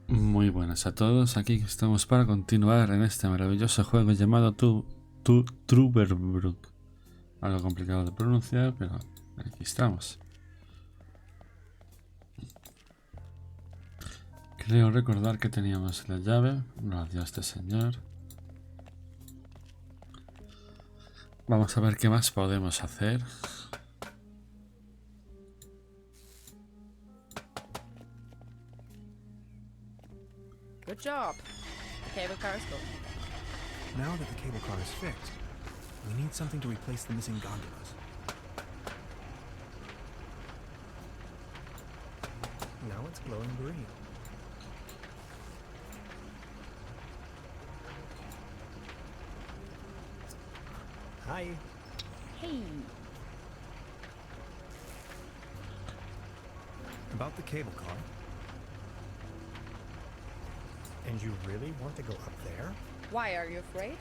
Muy buenas a todos, aquí estamos para continuar en este maravilloso juego llamado Truberbrook. Algo complicado de pronunciar, pero aquí estamos. Creo recordar que teníamos la llave, gracias a este señor. Vamos a ver qué más podemos hacer. Good job. The cable car is going. Now that the cable car is fixed, we need something to replace the missing gondolas. Now it's glowing green. Hi. Hey. About the cable car. And you really want to go up there? Why are you afraid?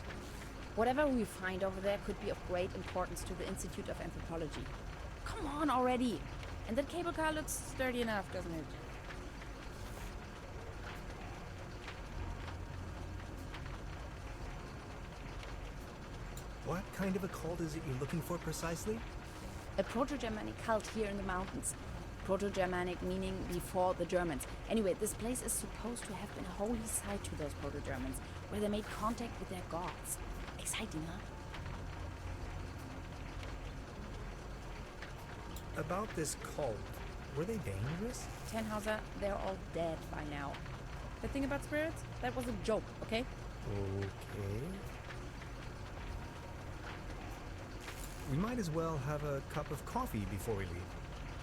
Whatever we find over there could be of great importance to the Institute of Anthropology. Come on already. And that cable car looks sturdy enough, doesn't it? What kind of a cult is it you're looking for precisely? A Proto-Germanic cult here in the mountains. Proto-Germanic meaning before the Germans. Anyway, this place is supposed to have been a holy site to those Proto-Germans, where they made contact with their gods. Exciting, huh? About this cult, were they dangerous? Tannhauser, they're all dead by now. The thing about spirits, that was a joke, okay? Okay. We might as well have a cup of coffee before we leave.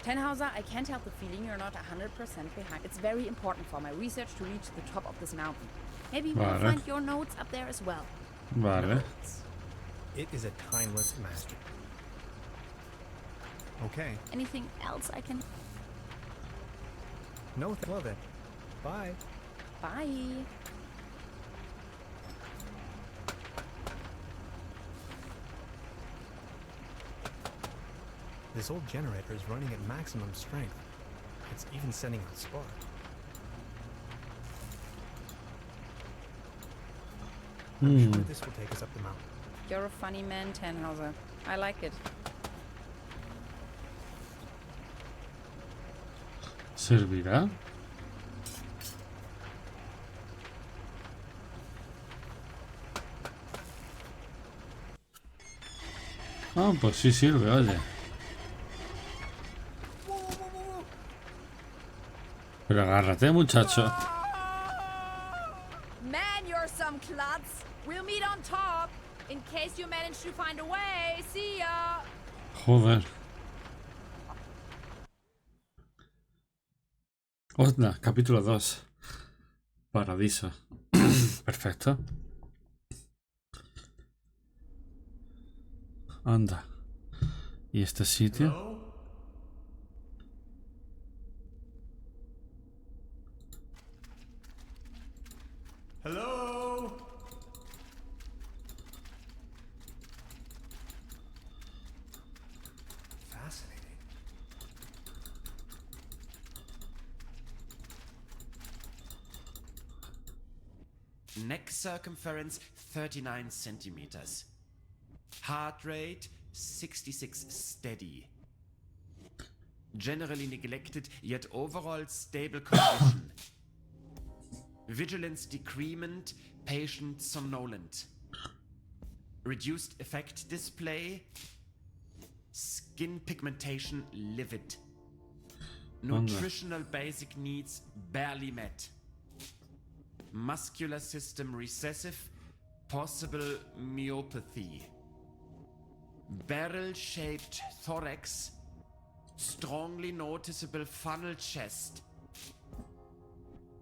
Tannhauser, I can't help the feeling you're not 100% behind. It's very important for my research to reach the top of this mountain. Maybe we'll find your notes up there as well. Vale. It is a timeless masterpiece. Okay. Anything else I can... No, well then. Bye. Bye. This old generator is running at maximum strength. It's even sending out spark. I'm sure this will take us up the mountain. You're a funny man, Tannhauser. I like it. ¿Servirá? Ah, pues sí sirve, oye. Pero agárrate, muchacho. Man, you're some klutz. We'll meet on top. In case you manage to find a way. See ya. Joder. Onda, capítulo 2. Paradiso. Perfecto. Anda. ¿Y este sitio? Hello? Fascinating. Neck circumference 39 centimeters. Heart rate 66 steady. Generally neglected, yet overall stable condition. Vigilance decrement, patient somnolent. Reduced effect display. Skin pigmentation livid. Nutritional basic needs barely met. Muscular system recessive, possible myopathy. Barrel-shaped thorax, strongly noticeable funnel chest.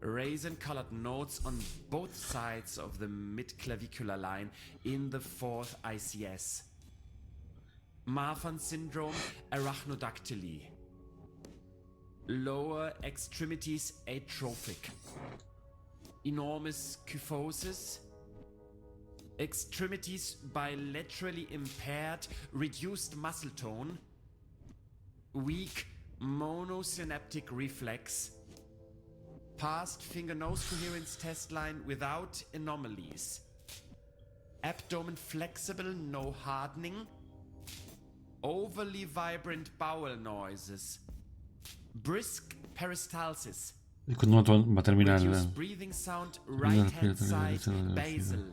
Raisin-colored notes on both sides of the mid-clavicular line in the 4th ICS. Marfan syndrome, arachnodactyly. Lower extremities atrophic. Enormous kyphosis. Extremities bilaterally impaired, reduced muscle tone. Weak monosynaptic reflex. Passed finger-nose coherence test line without anomalies. Abdomen flexible, no hardening. Overly vibrant bowel noises. Brisk peristalsis. ¿Y cuándo va a terminar? Reduced breathing sound, right-hand side, basal.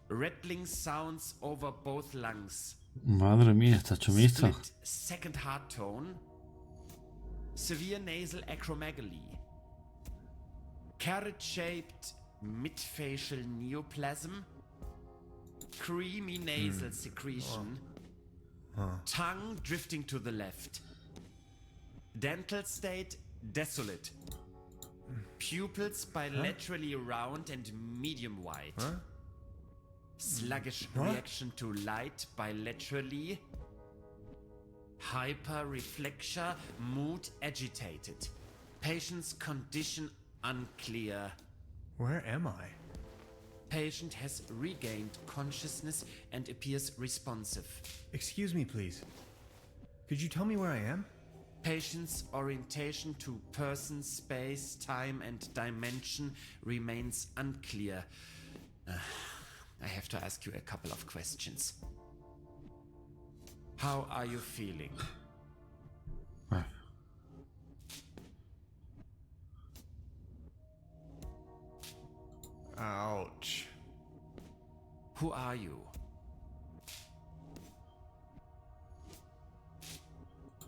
Rattling sounds over both lungs. Madre mía, está chumista. Split second heart tone. Severe nasal acromegaly. Carrot-shaped midfacial neoplasm. Creamy nasal secretion. Tongue drifting to the left. Dental state desolate. Pupils bilaterally round and medium wide. Sluggish reaction to light bilaterally. Hyperreflexia, mood agitated. Patient's condition unclear. Where am I? Patient has regained consciousness and appears responsive. Excuse me, please. Could you tell me where I am? Patient's orientation to person, space, time, and dimension remains unclear. I have to ask you a couple of questions. How are you feeling? Ouch. Who are you?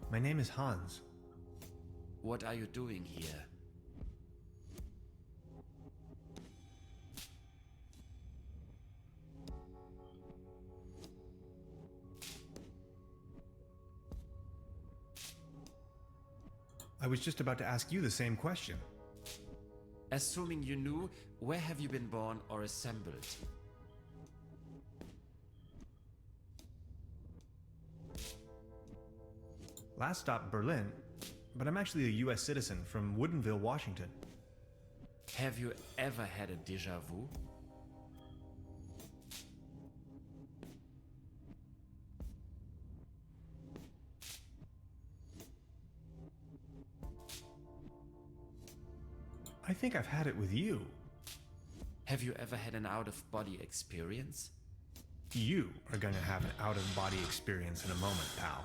My name is Hans. What are you doing here? I was just about to ask you the same question. Assuming you knew, where have you been born or assembled? Last stop, Berlin, but I'm actually a US citizen from Woodinville, Washington. Have you ever had a déjà vu? I think I've had it with you. Have you ever had an out-of-body experience? You are gonna have an out-of-body experience in a moment, pal.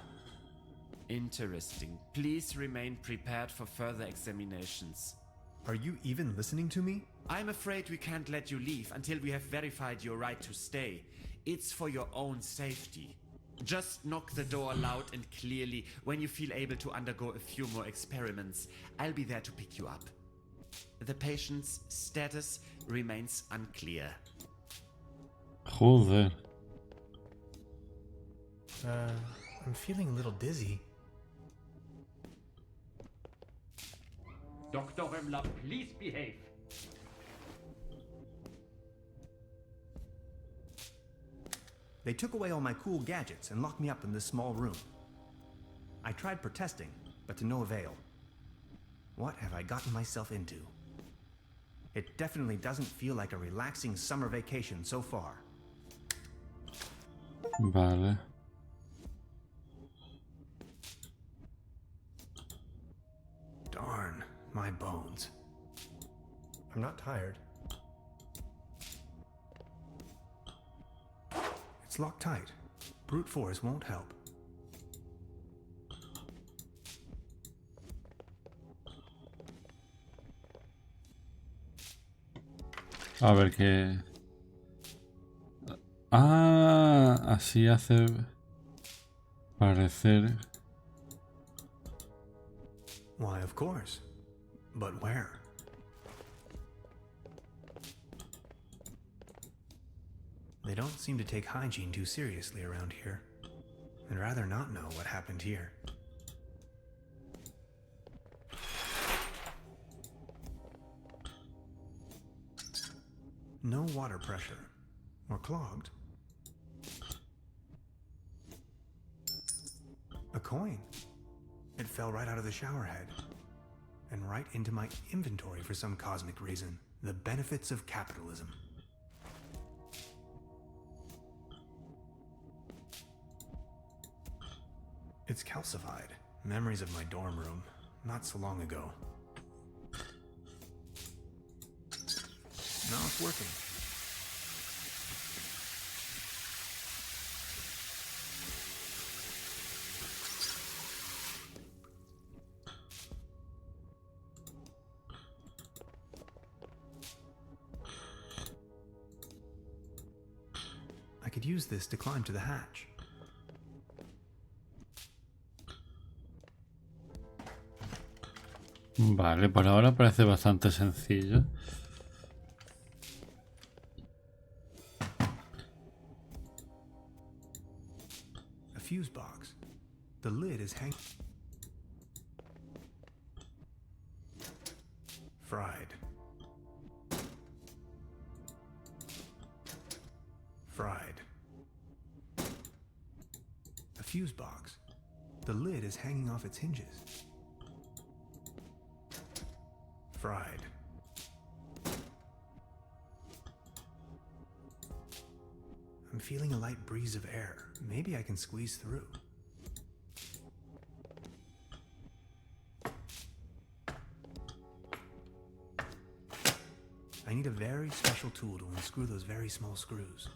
Interesting. Please remain prepared for further examinations. Are you even listening to me? I'm afraid we can't let you leave until we have verified your right to stay. It's for your own safety. Just knock the door loud and clearly when you feel able to undergo a few more experiments. I'll be there to pick you up. The patient's status remains unclear. Joder. I'm feeling a little dizzy. Dr. Römmler, please behave. They took away all my cool gadgets and locked me up in this small room. I tried protesting, but to no avail. What have I gotten myself into? It definitely doesn't feel like a relaxing summer vacation so far. Vale. Darn, my bones. I'm not tired. It's locked tight. Brute force won't help. A ver qué... Ah, así hace parecer... Why, of course. But where? They don't seem to take hygiene too seriously around here. I'd rather not know what happened here. No water pressure. Or clogged. A coin. It fell right out of the shower head. And right into my inventory for some cosmic reason. The benefits of capitalism. It's calcified. Memories of my dorm room. Not so long ago. Now it's working. I could use this to climb to the hatch. Vale, por ahora parece bastante sencillo. A fuse box. The lid is hanging. Fried. Fried. A fuse box. The lid is hanging off its hinges. Fried. I'm feeling a light breeze of air. Maybe I can squeeze through. I need a very special tool to unscrew those very small screws.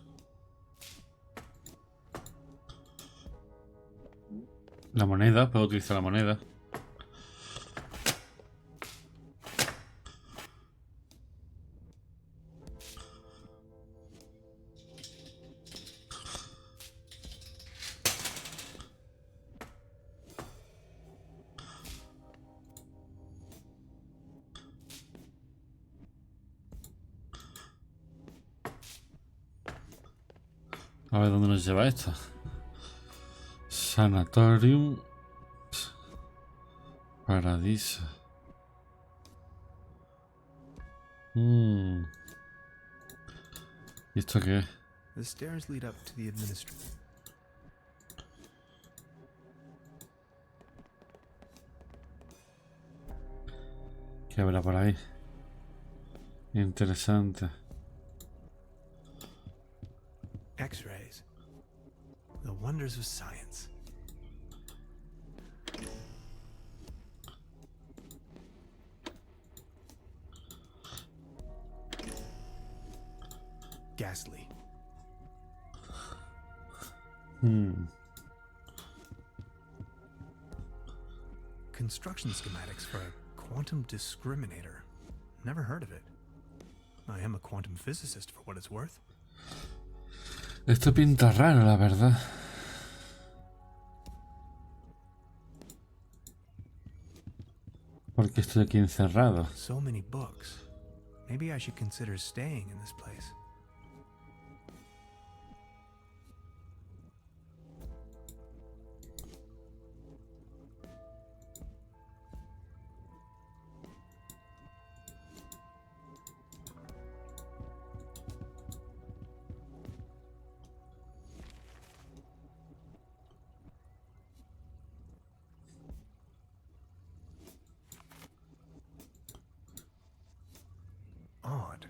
La moneda, puedo utilizar la moneda. A ver dónde nos lleva esto. Sanatorium. Paradiso. ¿Y esto qué es? The stairs lead up to the administration. ¿Qué habrá por ahí? Interesante. X-rays. The wonders of science. Ghastly. Construction schematics for a quantum discriminator. Never heard of it. I am a quantum physicist for what it's worth. Esto pinta raro, la verdad. Porque estoy aquí encerrado. So many books. Maybe I should consider staying in this place. Odd.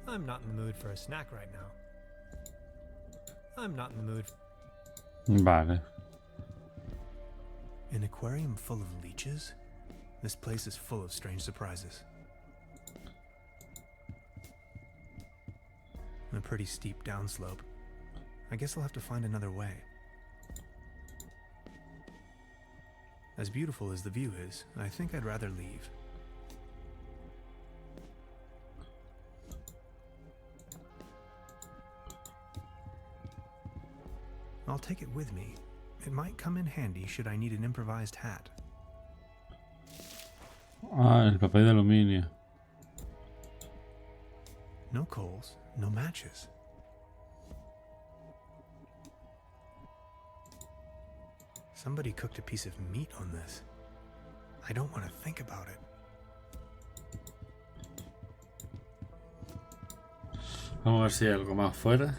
I'm not in the mood for a snack right now. I'm not in the mood. Vale. An aquarium full of leeches? This place is full of strange surprises. A pretty steep downslope. I guess I'll have to find another way. As beautiful as the view is, I think I'd rather leave. I'll take it with me. It might come in handy should I need an improvised hat. Ah, el papel de aluminio. No coals, no matches. Somebody cooked a piece of meat on this. I don't want to think about it. Vamos a ver si hay algo más fuera.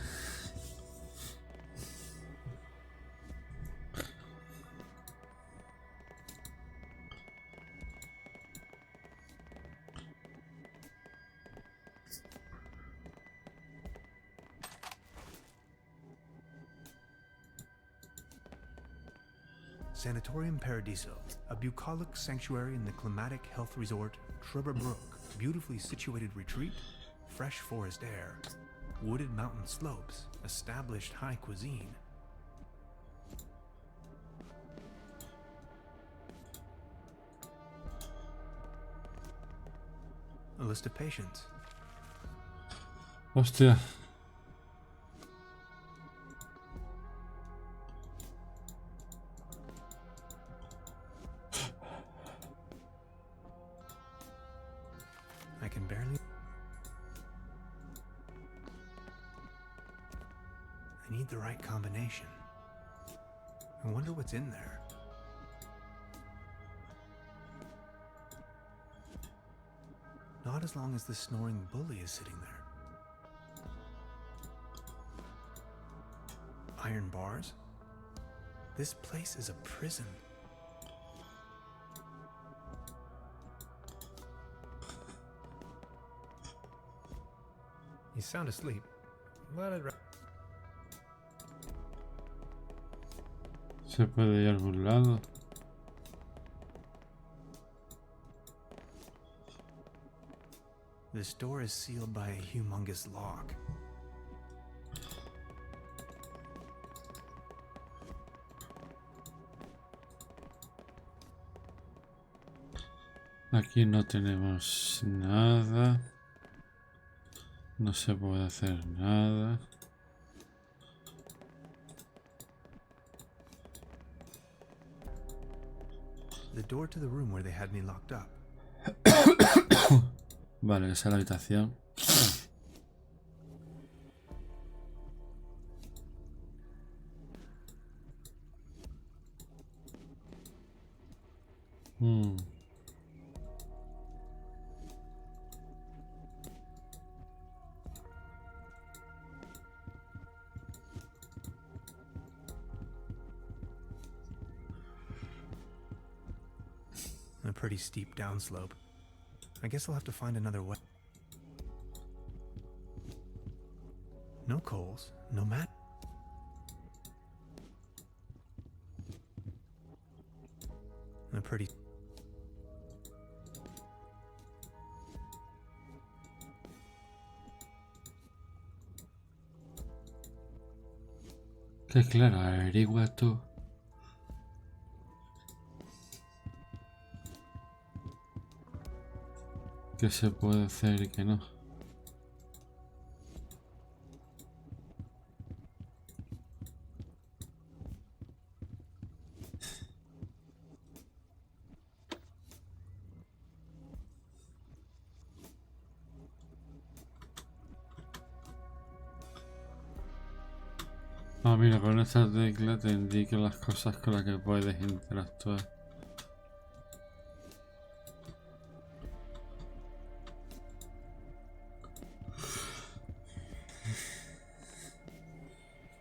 Sanatorium Paradiso, a bucolic sanctuary in the climatic health resort Truberbrook. Beautifully situated retreat, fresh forest air, wooded mountain slopes, established high cuisine. A list of patients. Hostia. I can barely... I need the right combination. I wonder what's in there. Not as long as the snoring bully is sitting there. Iron bars? This place is a prison. You sound asleep. But I'd ¿Se puede ir a algún lado? This door is sealed by a humongous lock. Aquí no tenemos nada. No se puede hacer nada. The door to the room where they had me locked up. Vale, esa es la habitación. A pretty steep downslope. I guess I'll have to find another way. No coals, no mat. A pretty... Que claro, averigua tú. ¿Qué se puede hacer y qué no? Ah, mira, con esta tecla te indica las cosas con las que puedes interactuar.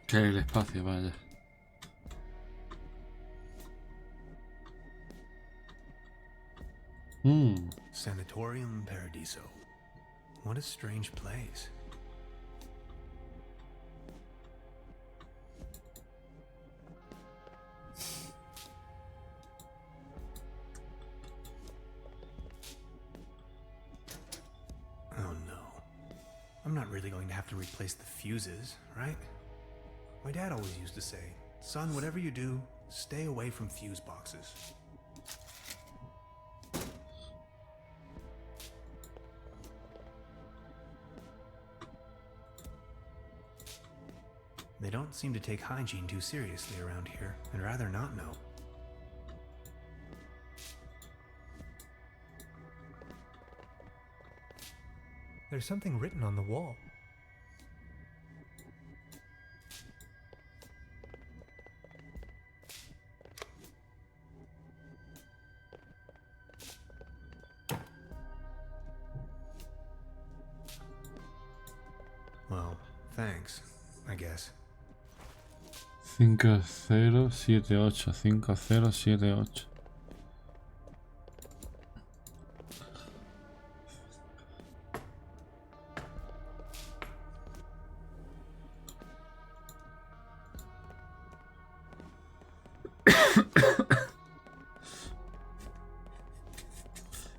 Que el espacio, vaya. Sanatorium Paradiso. What a strange place. Oh no. I'm not really going to have to replace the fuses, right? My dad always used to say, son, whatever you do, stay away from fuse boxes. They don't seem to take hygiene too seriously around here. I'd rather not know. There's something written on the wall. Well, thanks, I guess. 5078, 5078.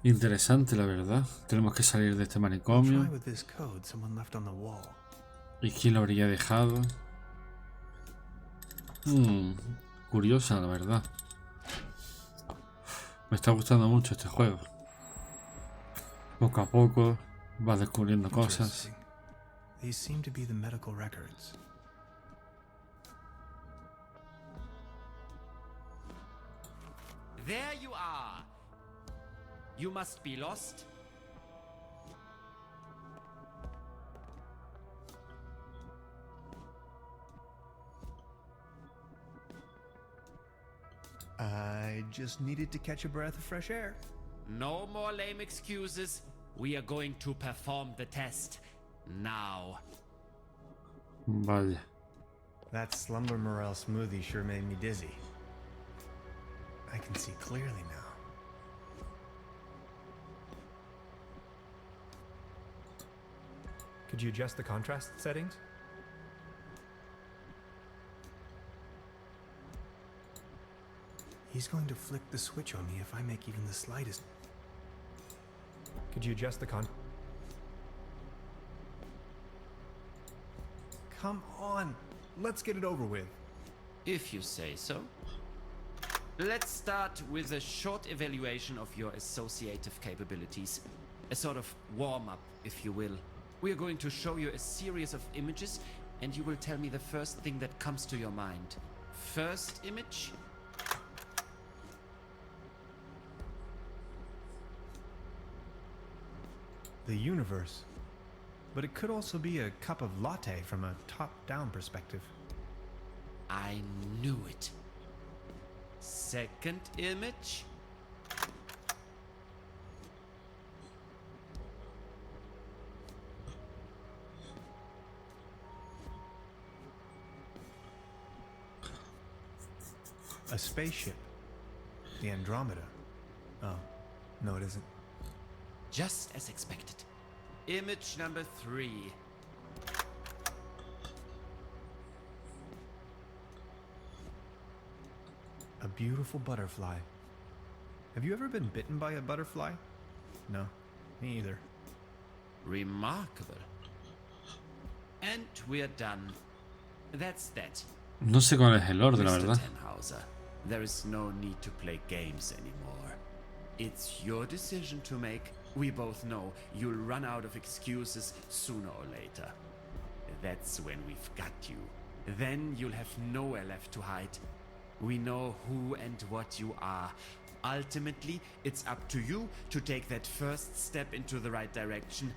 Interesante, la verdad. Tenemos que salir de este I'll try manicomio. with this code someone left on the wall. ¿Y quién lo habría dejado? Curiosa, la verdad. Me está gustando mucho este juego. Poco a poco vas descubriendo cosas. Interesting. These seem to be the medical records. There you are. You must be lost. I just needed to catch a breath of fresh air. No more lame excuses. We are going to perform the test. Now. Vaya. That slumber morel smoothie sure made me dizzy. I can see clearly now. Could you adjust the contrast settings? He's going to flick the switch on me if I make even the slightest. Could you adjust the Come on, let's get it over with. If you say so. Let's start with a short evaluation of your associative capabilities. A sort of warm-up, if you will. We are going to show you a series of images, and you will tell me the first thing that comes to your mind. First image? The universe. But it could also be a cup of latte from a top-down perspective. I knew it. Second image? A spaceship. The Andromeda. Oh, no it isn't. Just as expected. Image number 3. A beautiful butterfly. Have you ever been bitten by a butterfly? No, me either. Remarkable. And we're done. That's that. No sé cuál es el orden, la Mr. verdad. Tannhauser, there is no need to play games anymore. It's your decision to make. We both know you'll run out of excuses sooner or later. That's when we've got you. Then you'll have nowhere left to hide. We know who and what you are. Ultimately, it's up to you to take that first step into the right direction.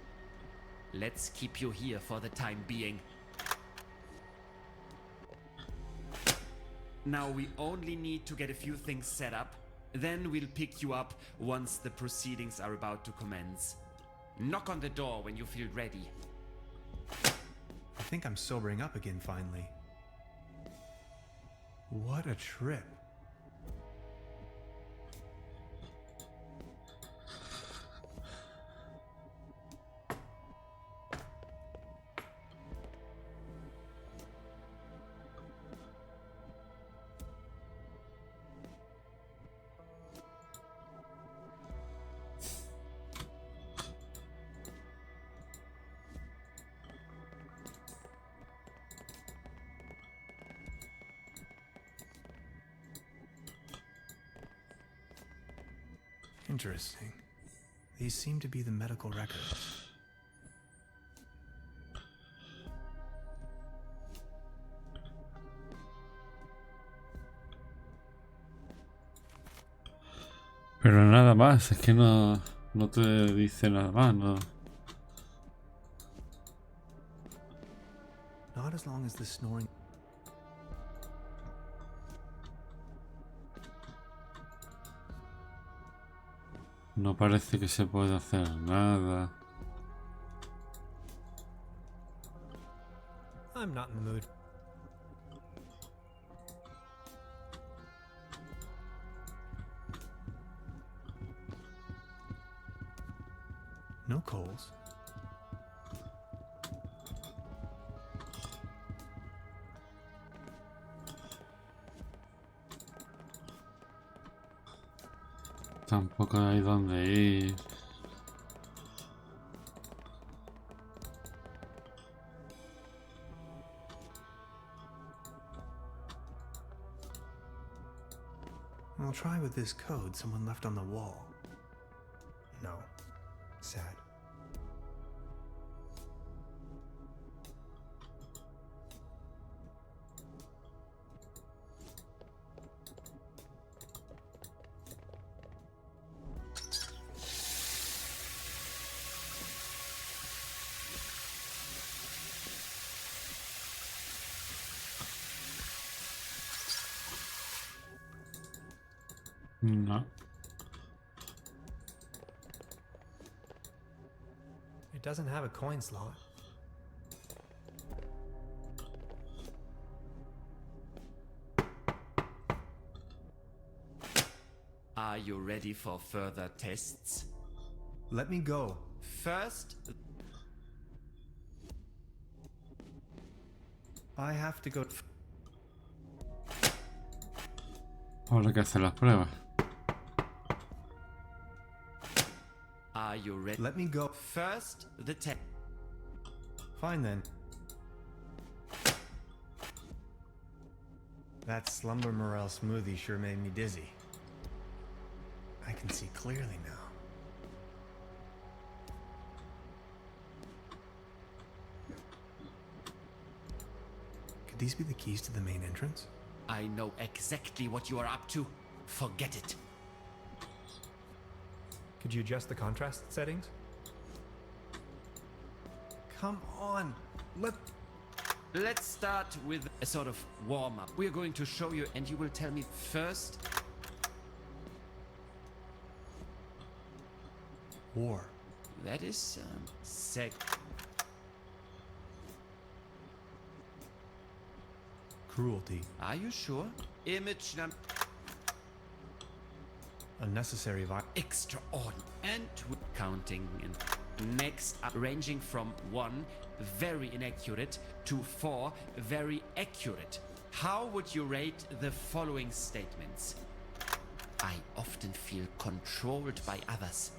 Let's keep you here for the time being. Now we only need to get a few things set up. Then we'll pick you up once the proceedings are about to commence. Knock on the door when you feel ready. I think I'm sobering up again finally. What a trip. Interesting. These seem to be the medical records. Pero nada más, es que no te dice nada más, no. Not as long as the snoring. No parece que se pueda hacer nada. I'm not in the mood. No coals. Tampoco hay dónde ir. I'll try with this code someone left on the wall. No. Sad. No. It doesn't have a coin slot. Are you ready for further tests? Let me go. First, I have to go. Habrá que hacer las pruebas. are you ready? Let me go. First, the test. Fine then. That Slumber Morel smoothie sure made me dizzy. I can see clearly now. Could these be the keys to the main entrance? I know exactly what you are up to. Forget it. Could you adjust the contrast settings? Come on. Let's start with a sort of warm-up. We're going to show you and you will tell me first. War. That is Cruelty. Are you sure? Image number Unnecessary violence. extraordinary. And counting in. Next up, ranging from 1, very inaccurate, to 4, very accurate. How would you rate the following statements? I often feel controlled by others.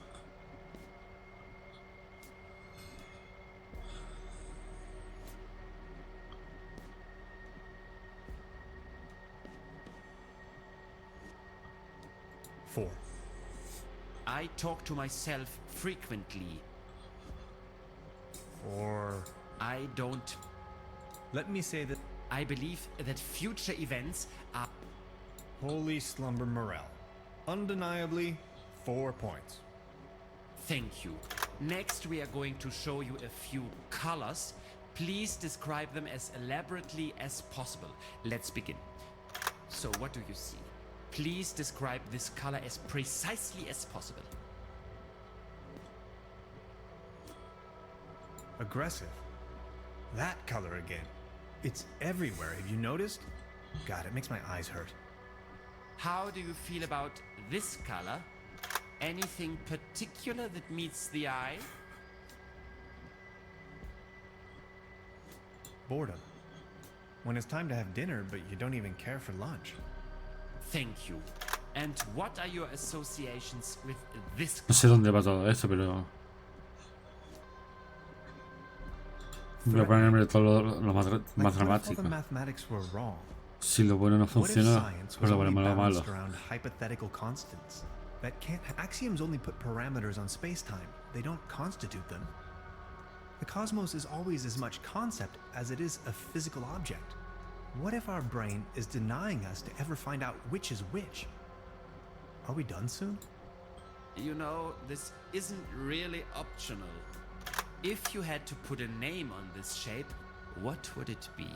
Four. I talk to myself frequently. Or I don't. let me say that. I believe that future events are. Holy Slumber Morel. Undeniably, 4 points. Thank you. Next, we are going to show you a few colors. Please describe them as elaborately as possible. Let's begin. So, what do you see? Please describe this color as precisely as possible. Aggressive. That color again. It's everywhere. Have you noticed? God, it makes my eyes hurt. How do you feel about this color? Anything particular that meets the eye? Boredom. When it's time to have dinner, but you don't even care for lunch. Thank you. And what are your associations with this No sé dónde va todo esto, pero voy a ponerme todo lo más Like, what if all dramático. the mathematics were wrong? Si lo bueno no What if funciona, science pues was lo only ponemos lo malo. balanced around hypothetical constants? That can't. Axioms only put parameters on space-time. They don't constitute them. The cosmos is always as much concept as it is a physical object. What if our brain is denying us to ever find out which is which? Are we done soon? You know, this isn't really optional. If you had to put a name on this shape, what would it be?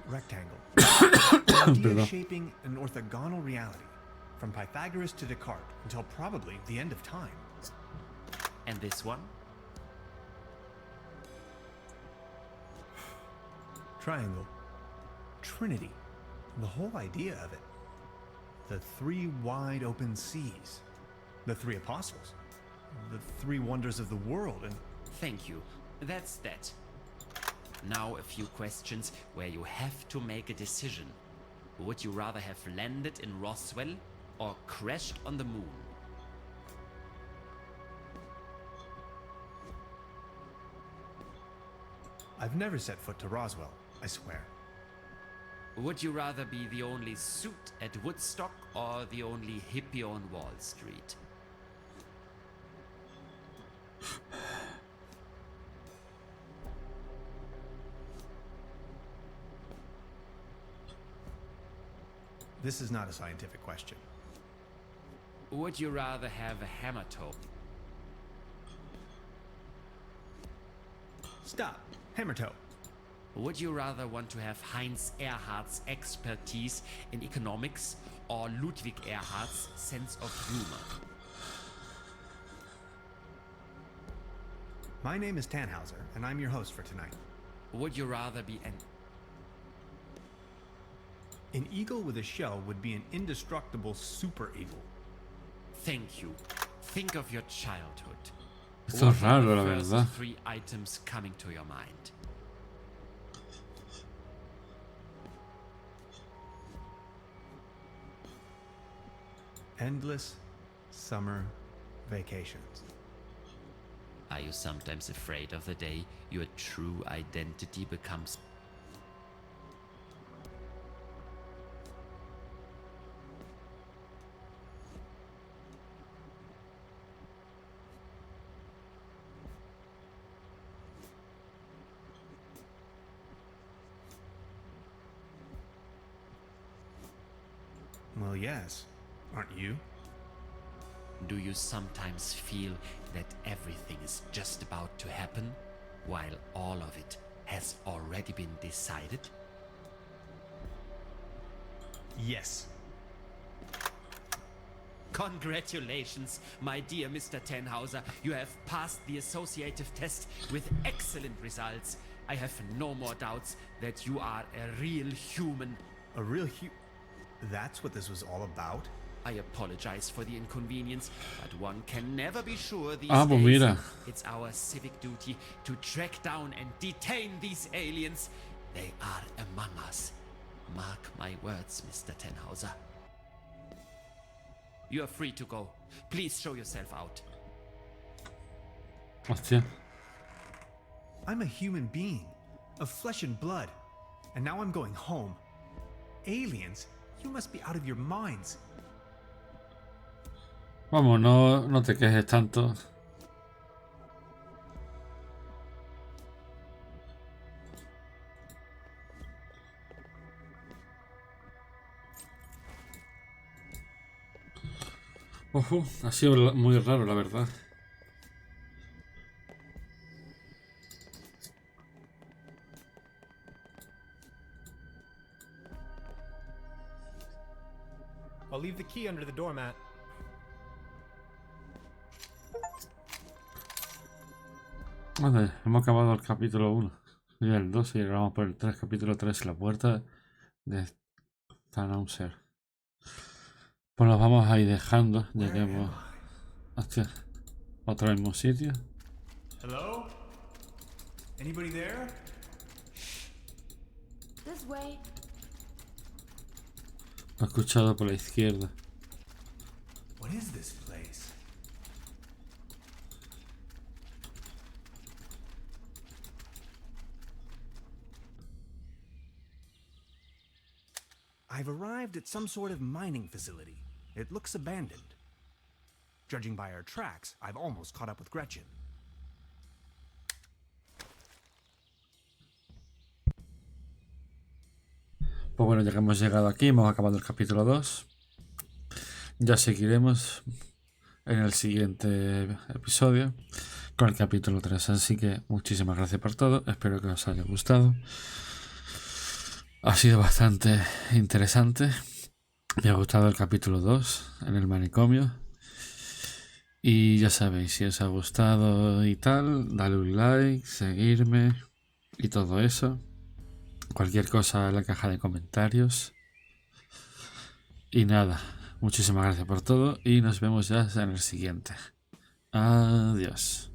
Rectangle. The idea Perdón. of shaping an orthogonal reality, from Pythagoras to Descartes until probably the end of time. And this one? Triangle. Trinity. The whole idea of it. The 3 wide open seas. The 3 apostles. The 3 wonders of the world, and Thank you. That's that. Now a few questions where you have to make a decision. Would you rather have landed in Roswell or crashed on the moon? I've never set foot to Roswell, I swear. Would you rather be the only suit at Woodstock or the only hippie on Wall Street? This is not a scientific question. Would you rather have a hammer toe? Stop. Hammer toe. Would you rather want to have Heinz Erhardt's expertise in economics or Ludwig Erhardt's sense of humor? My name is Tannhauser, and I'm your host for tonight. Would you rather be An eagle with a shell would be an indestructible super eagle. Thank you. Think of your childhood. Esto es What are raro, the la first verdad. 3 items coming to your mind? Endless summer vacations. Are you sometimes afraid of the day your true identity becomes? Well, yes. Aren't you? Do you sometimes feel that everything is just about to happen, while all of it has already been decided? Yes. Congratulations, my dear Mr. Tannhauser. You have passed the associative test with excellent results. I have no more doubts that you are a real human. A real That's what this was all about? I apologize for the inconvenience, but one can never be sure these Ah, pues days. mira. It's our civic duty to track down and detain these aliens. They are among us. Mark my words, Mr. Tannhauser. You are free to go. Please show yourself out. Hostia. I'm a human being, of flesh and blood, and now I'm going home. Aliens? You must be out of your minds. Vamos, no te quejes tanto. Ojo, ha sido muy raro, la verdad. I'll leave the key under the doormat. Vale, hemos acabado el capítulo 1 y el 2 y ahora vamos por el 3, capítulo 3, la puerta de Tannhauser. Pues los vamos a ir dejando, ya que hemos... Hostia, otro mismo sitio. Hello? Anybody there? This way. Lo he escuchado por la izquierda. What is this place? I've arrived at some sort of mining facility. It looks abandoned. Judging by our tracks, I've almost caught up with Gretchen. Pues bueno, ya que hemos llegado aquí, hemos acabado el capítulo 2. Ya seguiremos en el siguiente episodio con el capítulo 3. Así que muchísimas gracias por todo. Espero que os haya gustado. Ha sido bastante interesante. Me ha gustado el capítulo 2 en el manicomio. Y ya sabéis, si os ha gustado y tal, dale un like, seguirme y todo eso. Cualquier cosa en la caja de comentarios. Y nada, muchísimas gracias por todo y nos vemos ya en el siguiente. Adiós.